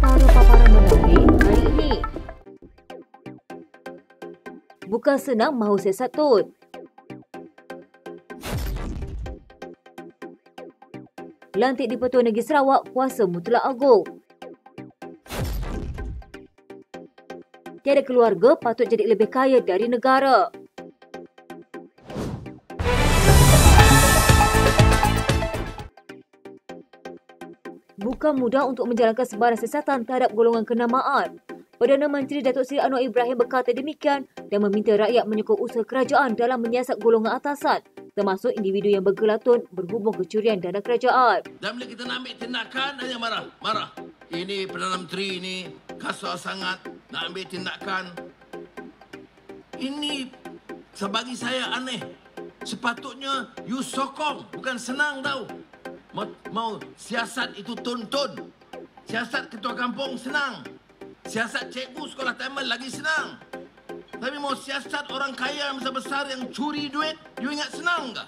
antara paparan menarik hari ini. Bukan senang mahu siasat Tun. Lantik di Pertuan Negeri Sarawak, kuasa mutlak agung. Tiada keluarga patut jadi lebih kaya dari negara. Bukan mudah untuk menjalankan sebarang siasatan terhadap golongan kenamaan. Perdana Menteri Datuk Seri Anwar Ibrahim berkata demikian dan meminta rakyat menyokong usaha kerajaan dalam menyiasat golongan atasan, termasuk individu yang bergelatun berhubung kecurian dana kerajaan. Dan bila kita nak ambil tindakan, hanya marah. Ini Perdana Menteri ini kasar sangat nak ambil tindakan. Ini sebagi saya aneh. Sepatutnya you sokong, bukan senang tau. Mau siasat itu tuntun. Siasat ketua kampung senang. Siasat cikgu sekolah Tamil lagi senang. Tapi mau siasat orang kaya yang besar-besar yang curi duit, you ingat senang ke?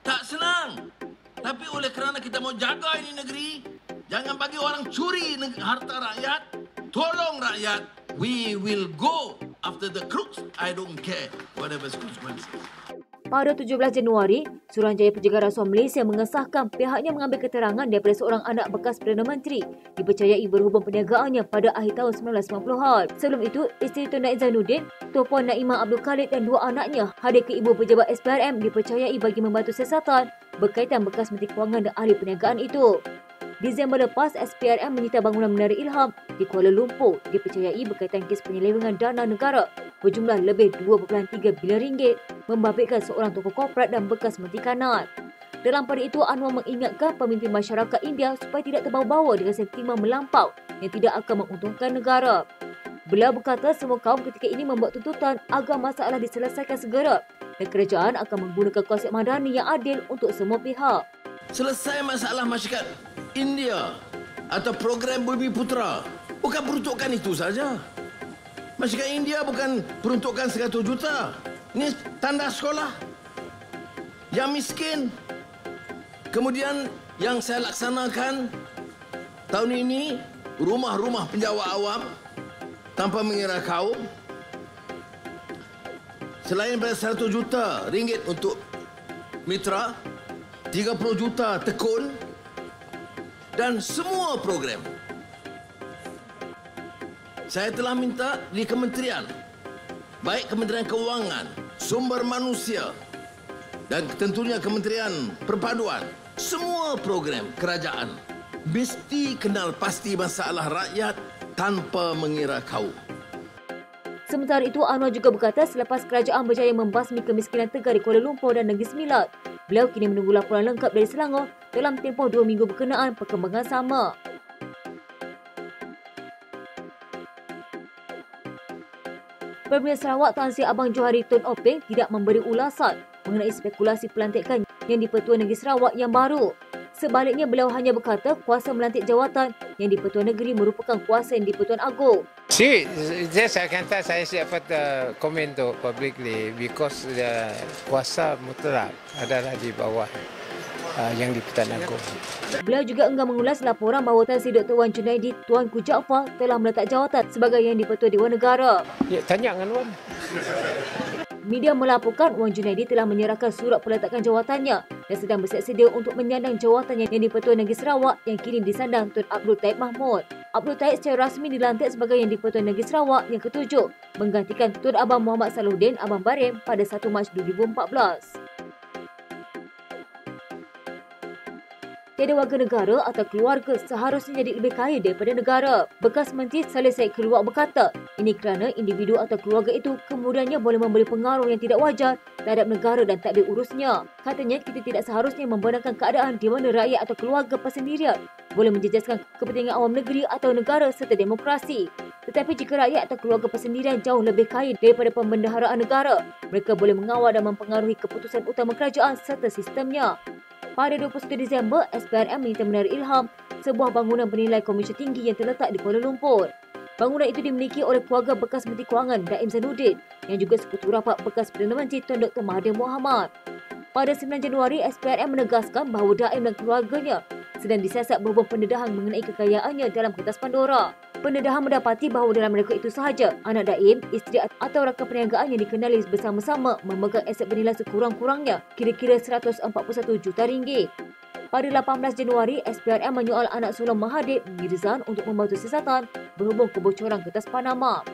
Tak senang. Tapi oleh kerana kita mau jaga ini negeri, jangan bagi orang curi harta rakyat, tolong rakyat. We will go after the crooks. I don't care whatever the consequences. Pada 17 Januari, Suruhanjaya Pencegahan Rasuah Malaysia mengesahkan pihaknya mengambil keterangan daripada seorang anak bekas Perdana Menteri dipercayai berhubung perniagaannya pada akhir tahun 1990-an. Sebelum itu, isteri Tun Naid Zainuddin, Tuan Puan Naimah Abdul Khalid dan dua anaknya hadir ke ibu pejabat SPRM dipercayai bagi membantu siasatan berkaitan bekas Menteri Kewangan dan ahli perniagaan itu. Disember lepas, SPRM menyita bangunan Menara Ilham di Kuala Lumpur dipercayai berkaitan kes penyelewengan dana negara berjumlah lebih 2.3 bilion ringgit membabitkan seorang tokoh korporat dan bekas Menteri Kanan. Dalam pada itu, Anwar mengingatkan pemimpin masyarakat India supaya tidak terbawa-bawa dengan sentimen melampau yang tidak akan menguntungkan negara. Beliau berkata semua kaum ketika ini membuat tuntutan agar masalah diselesaikan segera dan kerajaan akan menggunakan konsep madani yang adil untuk semua pihak. Selesai masalah masyarakat India atau program Bumi Putera, bukan peruntukan itu saja. Masyarakat India bukan peruntukan 100 juta. Ini tanda sekolah. Yang miskin. Kemudian yang saya laksanakan tahun ini, rumah-rumah penjawat awam tanpa mengira kaum. Selain pada 100 juta ringgit untuk mitra, 30 juta tekun dan semua program. Saya telah minta di kementerian, baik Kementerian Kewangan, Sumber Manusia dan tentunya Kementerian Perpaduan, semua program kerajaan mesti kenal pasti masalah rakyat tanpa mengira kaum. Sementara itu, Anwar juga berkata selepas kerajaan berjaya membasmi kemiskinan tegar di Kuala Lumpur dan Negeri Sembilan, beliau kini menunggu laporan lengkap dari Selangor dalam tempoh 2 minggu berkenaan perkembangan sama. Premier Sarawak Tan Sri Abang Johari Tun Openg tidak memberi ulasan mengenai spekulasi pelantikan yang di Pertuan Negeri Sarawak yang baru. Sebaliknya, beliau hanya berkata kuasa melantik jawatan yang di Pertuan Negeri merupakan kuasa yang di Pertuan Agong. See, saya kata saya dapat komen tu publicly because kuasa mutlak adalah di bawah yang di Pertuan Agong. Beliau juga enggan mengulas laporan bahawa Tan Sri Dr. Wan Junaidi Tuanku Jaafar telah meletak jawatan sebagai yang di-Pertua Dewan Negara. Ya, tanya dengan Wan. Media melaporkan Wan Junaidi telah menyerahkan surat peletakan jawatannya dan sedang bersiap sedia untuk menyandang jawatan yang di-Pertua Negeri Sarawak yang kini disandang Tun Abdul Taib Mahmud. Abdul Taib secara rasmi dilantik sebagai yang di-Pertua Negeri Sarawak yang ke-7, menggantikan Tun Abang Muhammad Saluddin Abang Barim pada 1 Mac 2014. Tiada warga negara atau keluarga seharusnya jadi lebih kaya daripada negara. Bekas Menteri Saleh Said Keluak berkata, ini kerana individu atau keluarga itu kemudiannya boleh memberi pengaruh yang tidak wajar terhadap negara dan tadbir urusnya. Katanya, kita tidak seharusnya membenarkan keadaan di mana rakyat atau keluarga persendirian boleh menjejaskan kepentingan awam negeri atau negara serta demokrasi. Tetapi jika rakyat atau keluarga persendirian jauh lebih kaya daripada pembendaharaan negara, mereka boleh mengawal dan mempengaruhi keputusan utama kerajaan serta sistemnya. Pada 21 Disember, SPRM menyita Menara Ilham, sebuah bangunan bernilai komersial tinggi yang terletak di Kuala Lumpur. Bangunan itu dimiliki oleh keluarga bekas Menteri Kewangan Daim Zainuddin yang juga sekutu rapat bekas Perdana Menteri Tun Dr. Mahathir Mohamad. Pada 9 Januari, SPRM menegaskan bahawa Daim dan keluarganya sedang disiasat berhubung pendedahan mengenai kekayaannya dalam kertas Pandora. Pendedahan mendapati bahawa dalam mereka itu sahaja, anak Daim, isteri atau rakan perniagaan yang dikenali bersama-sama memegang aset bernilai sekurang-kurangnya kira-kira RM141 juta. Pada 18 Januari, SPRM menyoal anak sulung Mahathir, Mirzan, untuk membantu siasatan berhubung kebocoran kertas Panama.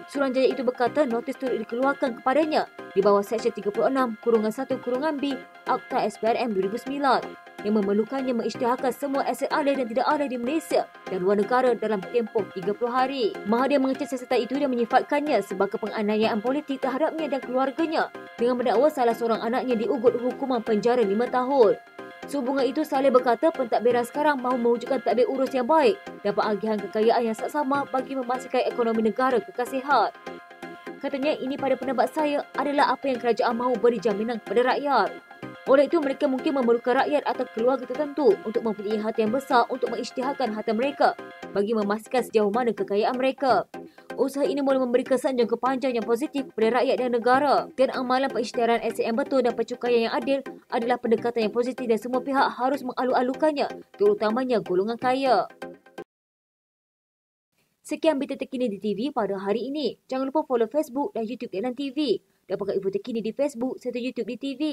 Suruhanjaya itu berkata notis turut dikeluarkan kepadanya di bawah Seksyen 36(1)(b) Akta SPRM 2009 yang memerlukannya mengisytiharkan semua aset alih dan tidak alih di Malaysia dan luar negara dalam tempoh 30 hari. Mahathir mengecam siasatan itu dan menyifatkannya sebagai penganiayaan politik terhadapnya dan keluarganya dengan mendakwa salah seorang anaknya diugut hukuman penjara 5 tahun. Sehubungan itu, Saleh berkata pentadbiran sekarang mahu mewujudkan tadbir urus yang baik dan pengagihan kekayaan yang saksama bagi memastikan ekonomi negara kekal sihat. Katanya, ini pada pendapat saya adalah apa yang kerajaan mahu beri jaminan kepada rakyat. Oleh itu, mereka mungkin memerlukan rakyat atau keluarga tertentu untuk mempunyai hati yang besar untuk mengisytiharkan harta mereka bagi memastikan sejauh mana kekayaan mereka. Usaha ini boleh memberi kesan jangka panjang yang positif kepada rakyat dan negara. Dan amalan pengisytiharan aset yang betul dan pencukaian yang adil adalah pendekatan yang positif dan semua pihak harus mengalu-alukannya, terutamanya golongan kaya. Sekian berita terkini di TV pada hari ini. Jangan lupa follow Facebook dan YouTube Dalam TV. Dapatkan info terkini di Facebook serta YouTube di TV.